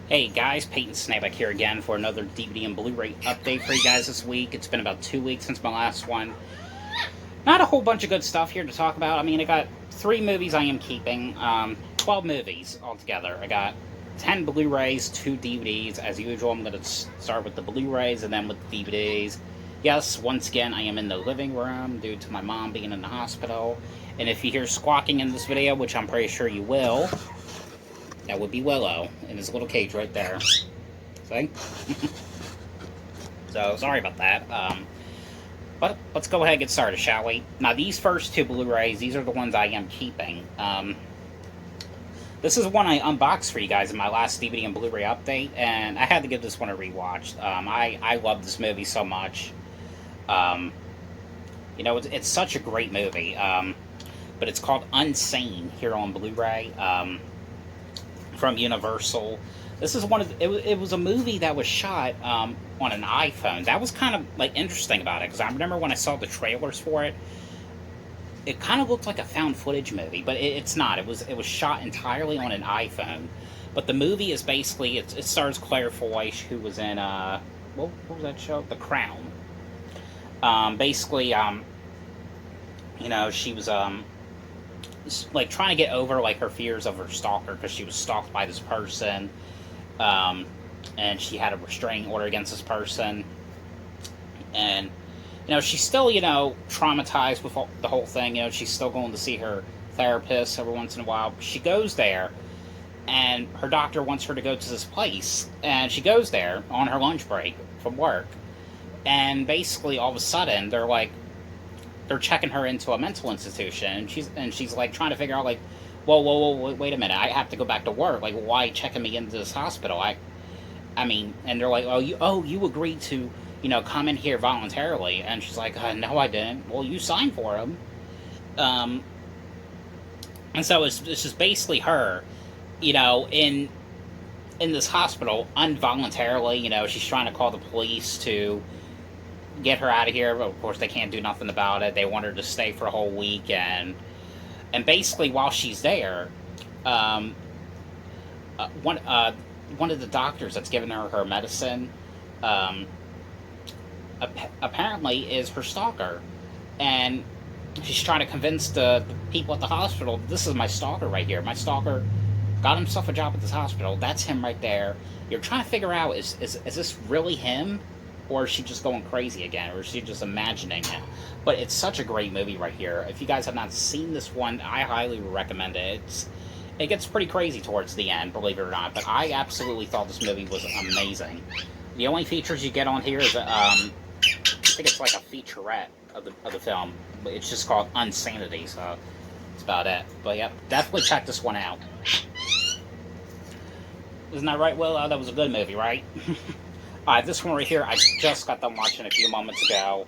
Hey guys, Peyton Snapeback here again for another DVD and Blu-ray update for you guys this week. It's been about 2 weeks since my last one. Not a whole bunch of good stuff here to talk about. I mean, I got 3 movies I am keeping, 12 movies altogether. I got 10 Blu-rays, 2 DVDs. As usual, I'm going to start with the Blu-rays and then with the DVDs. Yes, once again, I am in the living room due to my mom being in the hospital. And if you hear squawking in this video, which I'm pretty sure you will, that would be Willow in his little cage right there. See? So, sorry about that. But let's go ahead and get started, shall we? Now, these first 2 Blu-rays, these are the ones I am keeping. This is one I unboxed for you guys in my last DVD and Blu-ray update, and I had to give this one a rewatch. I love this movie so much. You know, it's such a great movie. But it's called UNSANE here on Blu-ray. From Universal. This is one of it was a movie that was shot on an iPhone. That was kind of like interesting about it, because I remember when I saw the trailers for it, it kind of looked like a found footage movie, but it's not. It was shot entirely on an iPhone. But the movie is basically it stars Claire Foy, who was in what was that show? The Crown. Basically, you know, she was like trying to get over like her fears of her stalker, because she was stalked by this person, and she had a restraining order against this person, and you know she's still traumatized with the whole thing. You know, she's still going to see her therapist every once in a while. She goes there, and her doctor wants her to go to this place, and she goes there on her lunch break from work, and basically all of a sudden they're checking her into a mental institution, and she's like trying to figure out, like, whoa, wait a minute, I have to go back to work. Like, why checking me into this hospital? I mean, and they're like, you agreed to, come in here voluntarily, and she's like, no, I didn't. Well, you signed for them, and so it's just basically her, in this hospital involuntarily. She's trying to call the police to get her out of here, but of course they can't do nothing about it. They want her to stay for a whole week, and basically while she's there, one of the doctors that's giving her medicine, apparently is her stalker, and she's trying to convince the people at the hospital, this is my stalker right here. My stalker got himself a job at this hospital. That's him right there. You're trying to figure out, is this really him? Or is she just going crazy again? Or is she just imagining it? But it's such a great movie right here. If you guys have not seen this one, I highly recommend it. It gets pretty crazy towards the end, believe it or not. But I absolutely thought this movie was amazing. The only features you get on here is, I think it's like a featurette of the film. It's just called Unsanity, so that's about it. But yep, definitely check this one out. Isn't that right, Will? That was a good movie, right? This one right here, I just got done watching a few moments ago.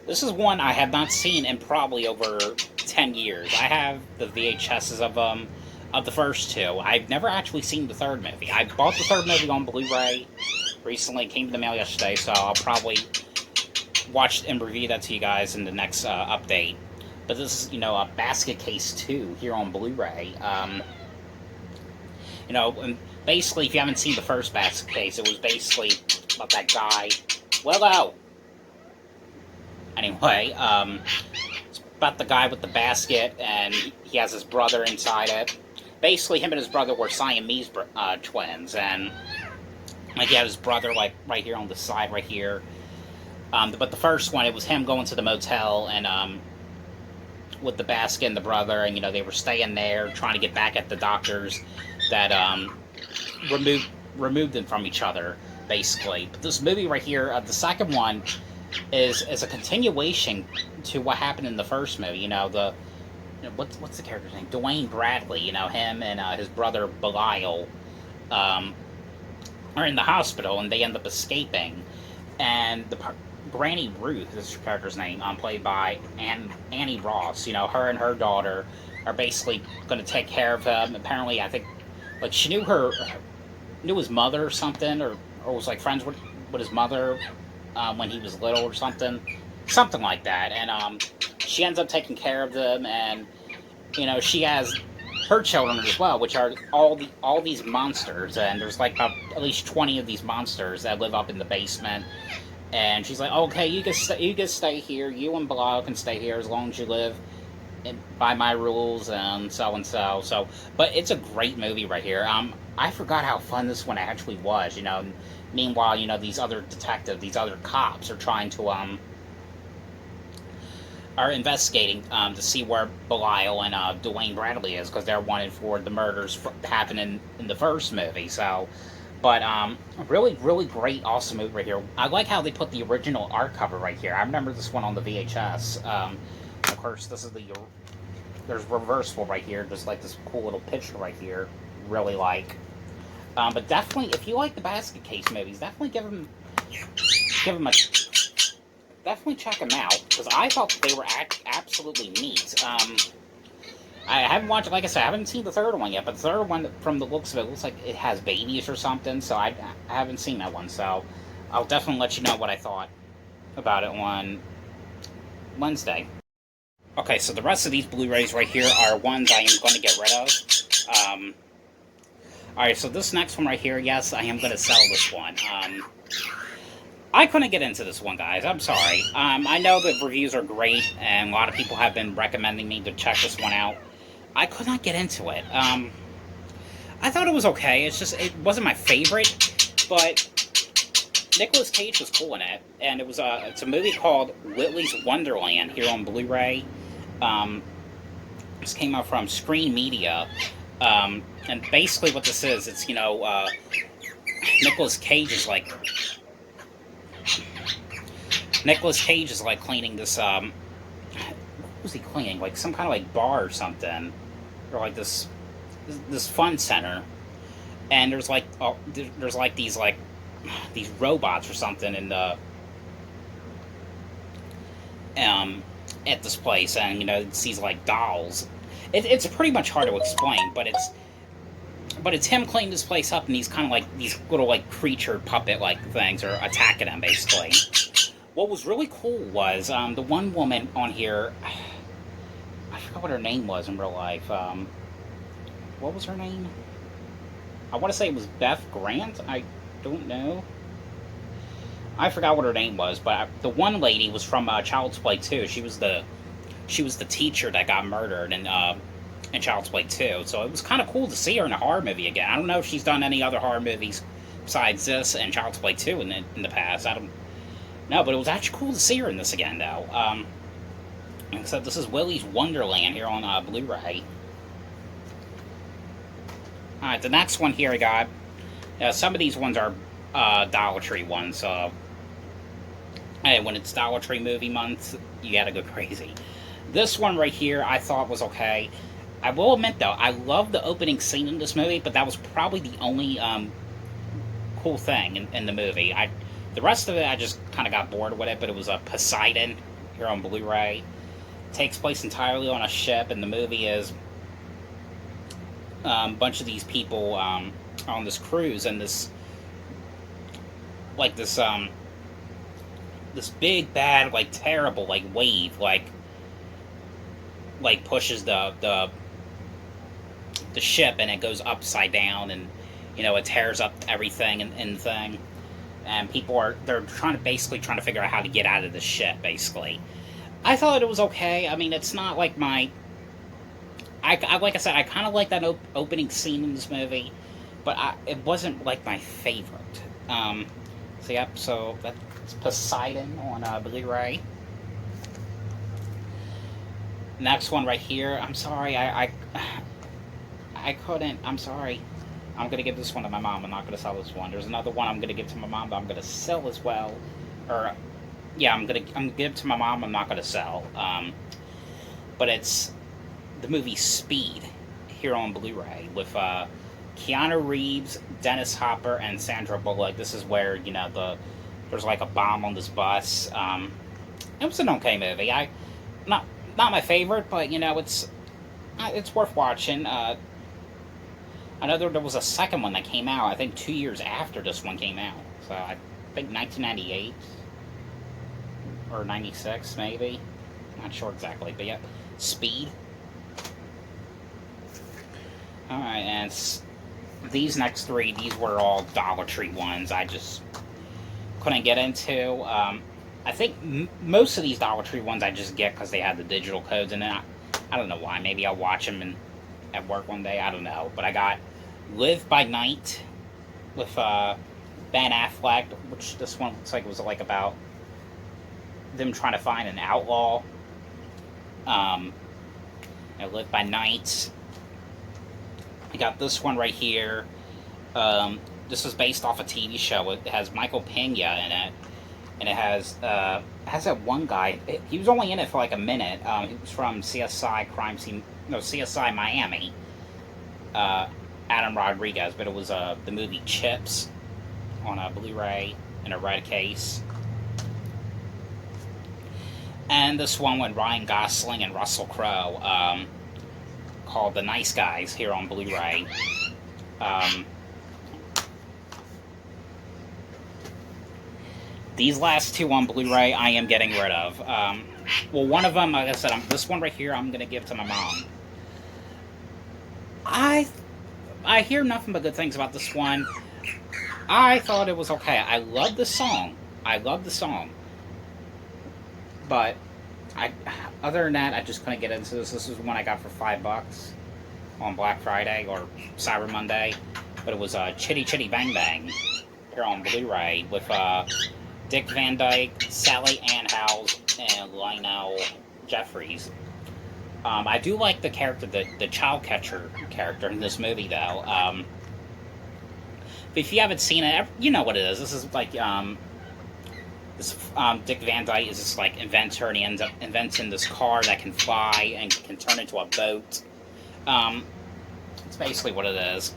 This is one I have not seen in probably over 10 years. I have the VHSs of the first 2. I've never actually seen the third movie. I bought the third movie on Blu-ray recently. It came to the mail yesterday, so I'll probably watch and review that to you guys in the next update. But this is, a Basket Case 2 here on Blu-ray. And basically, if you haven't seen the first Basket Case, it was basically about that guy. Willow! Anyway, it's about the guy with the basket, and he has his brother inside it. Basically, him and his brother were Siamese twins, and like he had his brother like right here on the side, right here. But the first one, it was him going to the motel and with the basket and the brother, and they were staying there trying to get back at the doctors that removed them from each other, basically. But this movie right here, the second one, is a continuation to what happened in the first movie. What's the character's name? Dwayne Bradley. Him and his brother Belial are in the hospital, and they end up escaping. And Granny Ruth is her character's name, played by Annie Ross. Her and her daughter are basically going to take care of him. Apparently, I think, like, she knew his mother or something, or was like friends with his mother when he was little or something like that. And she ends up taking care of them, and she has her children as well, which are all these monsters, and there's like about at least 20 of these monsters that live up in the basement. And she's like, okay, you can stay here. You and Belial can stay here as long as you live by my rules and so and so. So, but it's a great movie right here. I forgot how fun this one actually was. You know, meanwhile, you know, these other detectives, these other cops are trying to are investigating to see where Belial and Dwayne Bradley is, because they're wanted for the murders happening in the first movie. So, but really, really great, awesome movie right here. I like how they put the original art cover right here. I remember this one on the VHS. Of course, this is there's reversible right here, just like this cool little picture right here. Really like. But definitely, if you like the basket case movies, definitely give them a. Definitely check them out, because I thought they were absolutely neat. I haven't watched, like I said, I haven't seen the third one yet, but the third one, from the looks of it, looks like it has babies or something, so I haven't seen that one, so I'll definitely let you know what I thought about it on Wednesday. Okay, so the rest of these Blu-rays right here are ones I am going to get rid of. Alright, so this next one right here, yes, I am going to sell this one. I couldn't get into this one, guys. I'm sorry. I know the reviews are great, and a lot of people have been recommending me to check this one out. I could not get into it. I thought it was okay. It's just, it wasn't my favorite, but Nicolas Cage was cool in it, and it's a movie called WILLY'S Wonderland here on Blu-ray. This came out from Screen Media, and basically what this is, it's, you know, Nicolas Cage is like cleaning this, what was he cleaning? Like some kind of like bar or something. Or like this fun center. And there's like, these robots or something in the, at this place. And, you know, it's these like dolls. It's pretty much hard to explain, but it's him cleaning this place up, and he's kind of like these little like creature puppet like things are attacking him basically. What was really cool was the one woman on here, I forgot what her name was in real life. What was her name? I want to say it was Beth Grant. I don't know. I forgot what her name was, but the one lady was from Child's Play 2. She was the teacher that got murdered in Child's Play 2. So it was kind of cool to see her in a horror movie again. I don't know if she's done any other horror movies besides this and Child's Play 2 in the past. I don't know, but it was actually cool to see her in this again, though. Except this is WILLY'S Wonderland here on Blu-ray. Alright, the next one here I got. Some of these ones are Dollar Tree ones, so hey, when it's Dollar Tree movie month, you gotta go crazy. This one right here I thought was okay. I will admit, though, I love the opening scene in this movie, but that was probably the only cool thing in the movie. The rest of it, I just kind of got bored with it, but it was a Poseidon here on Blu-ray. It takes place entirely on a ship, and the movie is a bunch of these people on this cruise, and this big bad, like terrible, like wave, like pushes the ship, and it goes upside down, and you know, it tears up everything and thing. And people they're basically trying to figure out how to get out of the ship, basically. I thought it was okay. I mean, it's not like like I said, I kind of like that opening scene in this movie, but it wasn't like my favorite. So yep, so that's Poseidon on Blu-ray. Next one right here. I'm sorry, I couldn't. I'm sorry. I'm going to give this one to my mom. I'm not going to sell this one. There's another one I'm going to give to my mom, but I'm going to sell as well. Or, yeah, I'm going to give it to my mom. I'm not going to sell. But it's the movie Speed here on Blu-ray with Keanu Reeves, Dennis Hopper, and Sandra Bullock. This is where, you know, there's like a bomb on this bus. It was an okay movie. Not my favorite, but, you know, it's worth watching. I know there was a second one that came out, I think 2 years after this one came out. So I think 1998 or 96 maybe. Not sure exactly, but yeah. Speed. Alright, and these next three, these were all Dollar Tree ones. I just couldn't get into. I think most of these Dollar Tree ones I just get because they have the digital codes, and then I don't know why. Maybe I'll watch them at work one day. I don't know. But I got Live by Night with Ben Affleck, which this one looks like it was like about them trying to find an outlaw. Live by Night. I got this one right here. This is based off a TV show. It has Michael Pena in it, and it has that one guy. He was only in it for like a minute. He was from CSI Crime Scene, no, CSI Miami. Adam Rodriguez, but it was the movie Chips on a Blu-ray in a red case. And this one with Ryan Gosling and Russell Crowe, called The Nice Guys, here on Blu-ray. These last two on Blu-ray I am getting rid of. Well, one of them, like I said, this one right here I'm going to give to my mom. I hear nothing but good things about this one. I thought it was okay. I love the song. But other than that, I just couldn't get into this. This is one I got for $5 on Black Friday or Cyber Monday. But it was Chitty Chitty Bang Bang here on Blu-ray with Dick Van Dyke, Sally Ann Howes, and Lionel Jeffries. I do like the character, the child catcher character in this movie, though. But if you haven't seen it, you know what it is. This is like Dick Van Dyke is this like inventor, and he ends up inventing this car that can fly and can turn into a boat. It's basically what it is.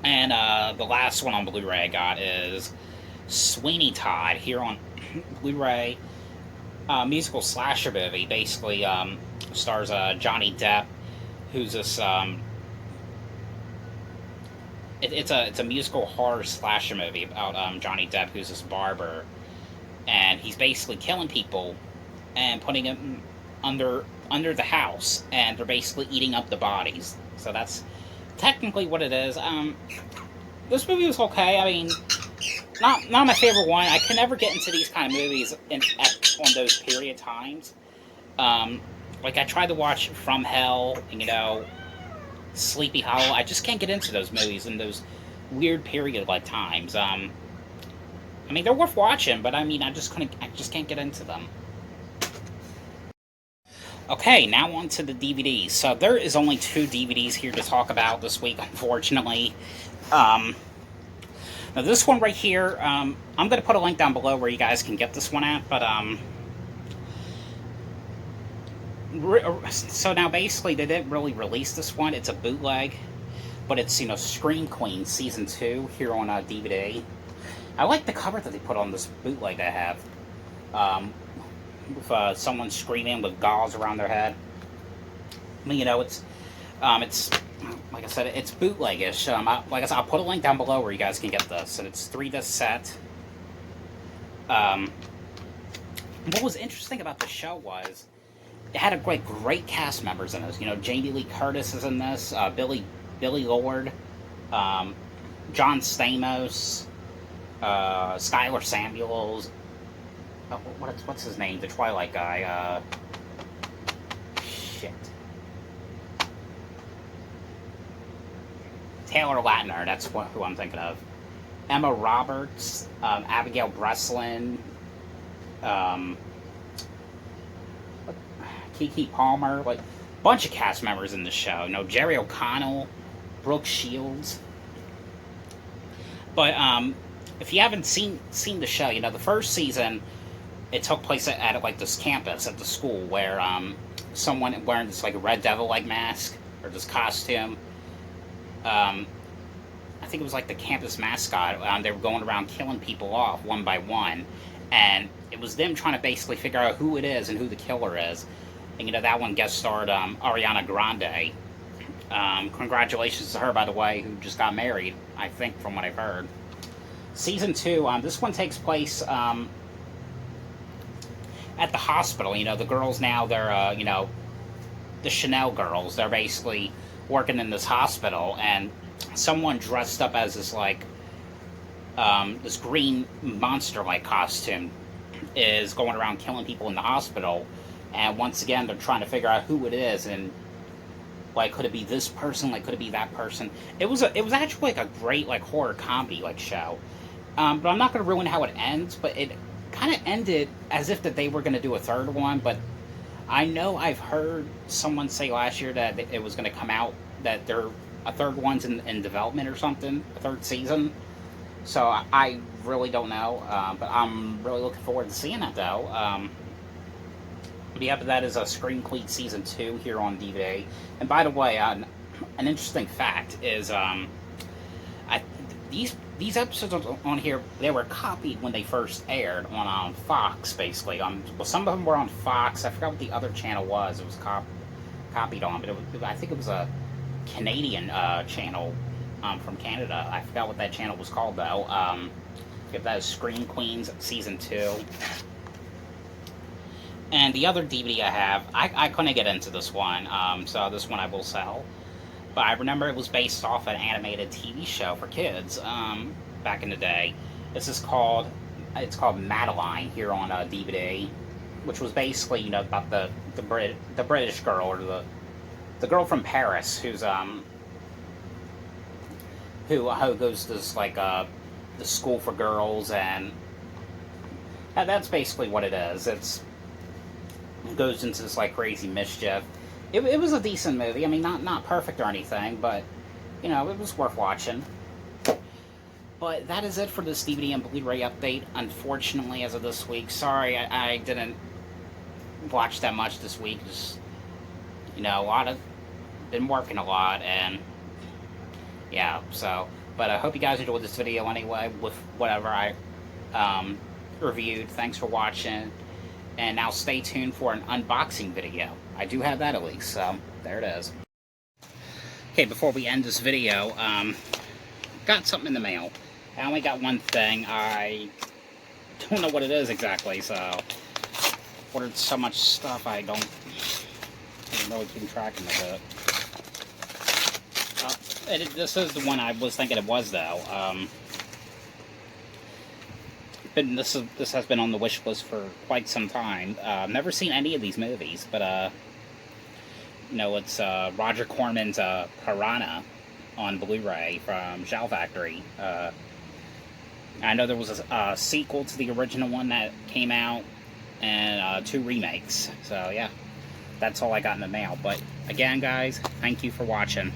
And the last one on Blu-ray I got is Sweeney Todd here on Blu-ray. Musical slasher movie. Basically stars Johnny Depp, who's this it's a musical horror slasher movie about Johnny Depp, who's this barber, and he's basically killing people and putting them under the house, and they're basically eating up the bodies. So that's technically what it is. This movie was okay. I mean, not my favorite one. I can never get into these kind of movies on those period times. Like I tried to watch From Hell and Sleepy Hollow. I just can't get into those movies in those weird period like times. I mean, they're worth watching, but I mean, I just can't get into them. Okay, now on to the DVDs. So there is only 2 DVDs here to talk about this week, unfortunately. Now this one right here, I'm going to put a link down below where you guys can get this one at, but so now basically they didn't really release this one. It's a bootleg, but it's Scream Queen Season 2 here on DVD. I like the cover that they put on this bootleg I have, with someone screaming with gauze around their head. I mean, it's like I said, it's bootlegish. Like I said, I'll put a link down below where you guys can get this, and it's 3-disc set. What was interesting about the show was it had a great cast members in this. Jamie Lee Curtis is in this, Billy Lord, John Stamos, Skylar Samuels. What's his name? The Twilight guy. Shit. Taylor Lautner, that's who I'm thinking of. Emma Roberts, Abigail Breslin, Keke Palmer, like bunch of cast members in the show. Jerry O'Connell, Brooke Shields. But if you haven't seen the show, the first season it took place at like this campus at the school where someone wearing this like Red Devil like mask or this costume. I think it was like the campus mascot. They were going around killing people off one by one, and it was them trying to basically figure out who it is and who the killer is. And that one guest starred Ariana Grande. Congratulations to her, by the way, who just got married, I think, from what I've heard. Season 2, this one takes place at the hospital. The girls now, they're, the Chanel girls. They're basically working in this hospital, and someone dressed up as this, like, this green monster-like costume is going around killing people in the hospital. And once again, they're trying to figure out who it is, and like, could it be this person? Like, could it be that person? It was actually like a great, like, horror comedy, like, show. But I'm not going to ruin how it ends. But it kind of ended as if that they were going to do a third one. But I know I've heard someone say last year that it was going to come out, that a third one's in development or something, a third season. So I really don't know. But I'm really looking forward to seeing it, though. But yeah, but that is a Scream Queen Season 2 here on DVD. And by the way, an interesting fact is these episodes on here, they were copied when they first aired on Fox, basically. Well, some of them were on Fox. I forgot what the other channel was. It was copied on, but I think it was a Canadian channel from Canada. I forgot what that channel was called, though. If that is Scream Queens Season 2. And the other DVD I have, I couldn't get into this one, so this one I will sell. But I remember it was based off an animated TV show for kids back in the day. It's called Madeline here on DVD, which was basically, you know, about the British girl, or the girl from Paris who goes to this, like, the school for girls, and that's basically what it is. It goes into this, like, crazy mischief. It was a decent movie. I mean, not perfect or anything, but, you know, it was worth watching. But that is it for this DVD and Blu-ray update, unfortunately, as of this week. Sorry, I didn't watch that much this week. Just, you know, been working a lot, and, yeah, so. But I hope you guys enjoyed this video anyway, with whatever I reviewed. Thanks for watching. And now stay tuned for an unboxing video. I do have that, at least, so there it is. Okay, before we end this video, got something in the mail. I only got one thing. I don't know what it is exactly, so ordered so much stuff I don't really keep tracking of it. This is the one I was thinking it was, though. This has been on the wish list for quite some time. Never seen any of these movies, but you know, it's Roger Corman's Piranha on Blu-ray from Shout Factory. I know there was a sequel to the original one that came out, and 2 remakes. So yeah, that's all I got in the mail. But again, guys, thank you for watching.